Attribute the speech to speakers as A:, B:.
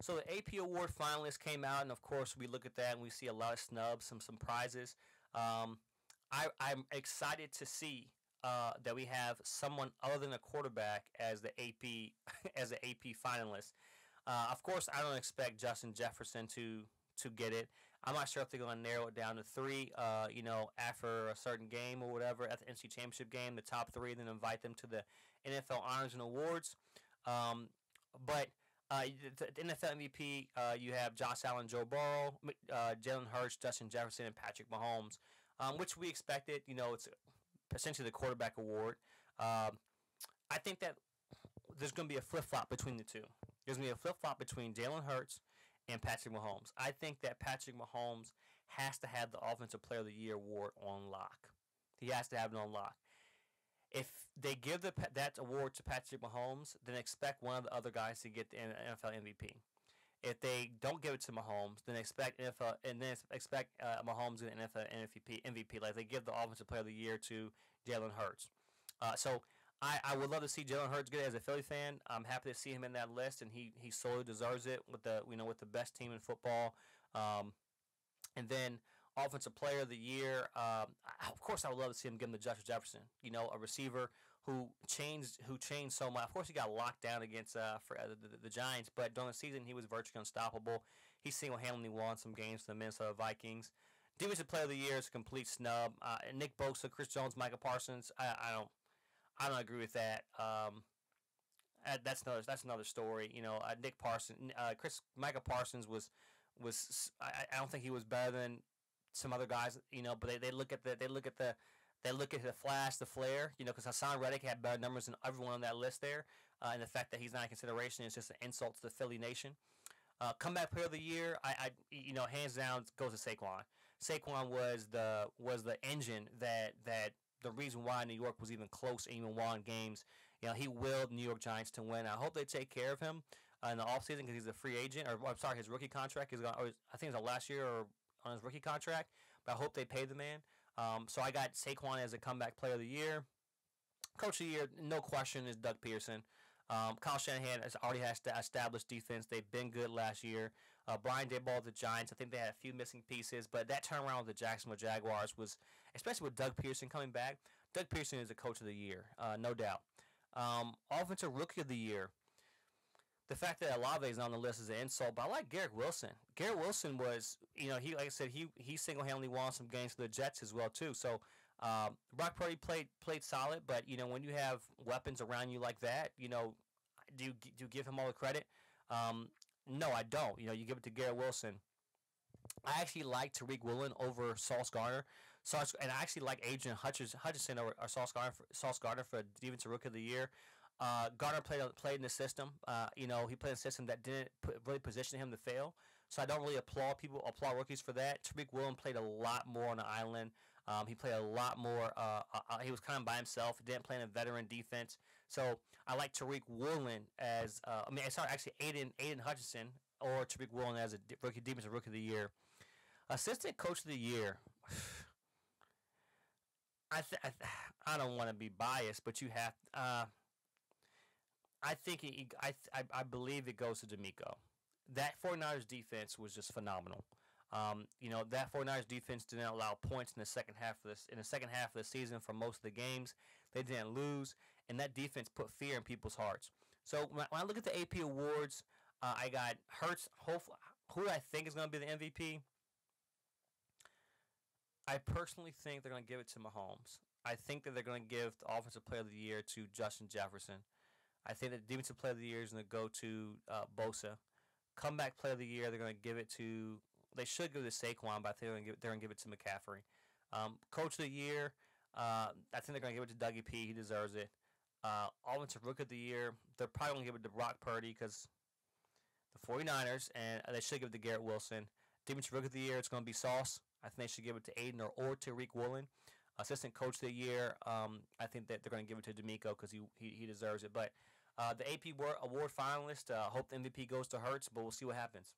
A: So the AP award finalists came out, and of course we look at that and we see a lot of snubs, some prizes. Um, I'm excited to see that we have someone other than a quarterback as the AP as the AP finalist. Of course, I don't expect Justin Jefferson to get it. I'm not sure if they're going to narrow it down to three. After a certain game or whatever at the NC Championship game, the top three, then invite them to the NFL Honors and Awards. But the NFL MVP, you have Josh Allen, Joe Burrow, Jalen Hurts, Justin Jefferson, and Patrick Mahomes, which we expected. It's essentially the quarterback award. I think that there's going to be a flip flop between the two. There's going to be a flip flop between Jalen Hurts and Patrick Mahomes. I think that Patrick Mahomes has to have the Offensive Player of the Year award on lock. He has to have it on lock. If they give that award to Patrick Mahomes, then expect one of the other guys to get the NFL MVP. If they don't give it to Mahomes, then expect Mahomes to get the NFL MVP. Like they give the Offensive Player of the Year to Jalen Hurts. So I would love to see Jalen Hurts get it as a Philly fan. I'm happy to see him in that list, and he solely deserves it with the best team in football. And then Offensive Player of the Year. Of course, I would love to see him give him to Justin Jefferson. A receiver who changed so much. Of course, he got locked down against the Giants, but during the season he was virtually unstoppable. He single-handedly won some games for the Minnesota Vikings. Defensive Player of the Year is a complete snub. Nick Bosa, Chris Jones, Micah Parsons. I don't agree with that. That's another story. Nick Parsons, Micah Parsons was I don't think he was better than some other guys. But they look at the flash, the flare. Because Hassan Reddick had better numbers than everyone on that list there, and the fact that he's not in consideration is just an insult to the Philly nation. Comeback Player of the Year, hands down goes to Saquon. Saquon was the engine that the reason why New York was even close and even won games. He willed New York Giants to win. I hope they take care of him in the offseason because he's a free agent. Or I'm sorry, his rookie contract is going. I think it's last year or on his rookie contract. But I hope they pay the man. So I got Saquon as a Comeback Player of the Year. Coach of the Year, no question, is Doug Pearson. Kyle Shanahan already has to establish defense. They've been good last year. Brian Daboll of the Giants, I think they had a few missing pieces, but that turnaround with the Jacksonville Jaguars was, especially with Doug Pearson coming back, Doug Pearson is the Coach of the Year, no doubt. Offensive Rookie of the Year. The fact that Olave is on the list is an insult, but I like Garrett Wilson. Garrett Wilson was, like I said, he single-handedly won some games for the Jets as well too. So Brock Purdy played solid, but when you have weapons around you like that, do you give him all the credit? No, I don't. You give it to Garrett Wilson. I actually like Tariq Woolen over Sauce Gardner. And I actually like Adrian Hutchinson over Sauce Gardner for Defensive Rookie of the Year. Gardner played in the system. He played in a system that didn't really position him to fail. So I don't really applaud rookies for that. Tariq Woolen played a lot more on the island. He played a lot more. He was kind of by himself. Didn't play in a veteran defense. So I like Tariq Woolen as. Aiden Hutchinson or Tariq Woolen as a Defensive Rookie of the Year. Assistant Coach of the Year. I don't want to be biased, but you have. I believe it goes to D'Amico. That 49ers defense was just phenomenal. That 49ers defense didn't allow points in the second half of the season for most of the games. They didn't lose, and that defense put fear in people's hearts. So when I look at the AP awards, I got Hurts. Who I think is going to be the MVP? I personally think they're going to give it to Mahomes. I think that they're going to give the Offensive Player of the Year to Justin Jefferson. I think that Defensive Player of the Year is going to go to Bosa. Comeback Player of the Year, they're going to give it to. They should give it to Saquon, but I think they're going to give it to McCaffrey. Coach of the Year, I think they're going to give it to Dougie P. He deserves it. Offensive Rookie of the Year, they're probably going to give it to Brock Purdy because the 49ers, and they should give it to Garrett Wilson. Defensive Rookie of the Year, it's going to be Sauce. I think they should give it to Aiden or Tariq Woolen. Assistant Coach of the Year, I think that they're going to give it to D'Amico because he deserves it. But the AP award finalist, hope the MVP goes to Hurts, but we'll see what happens.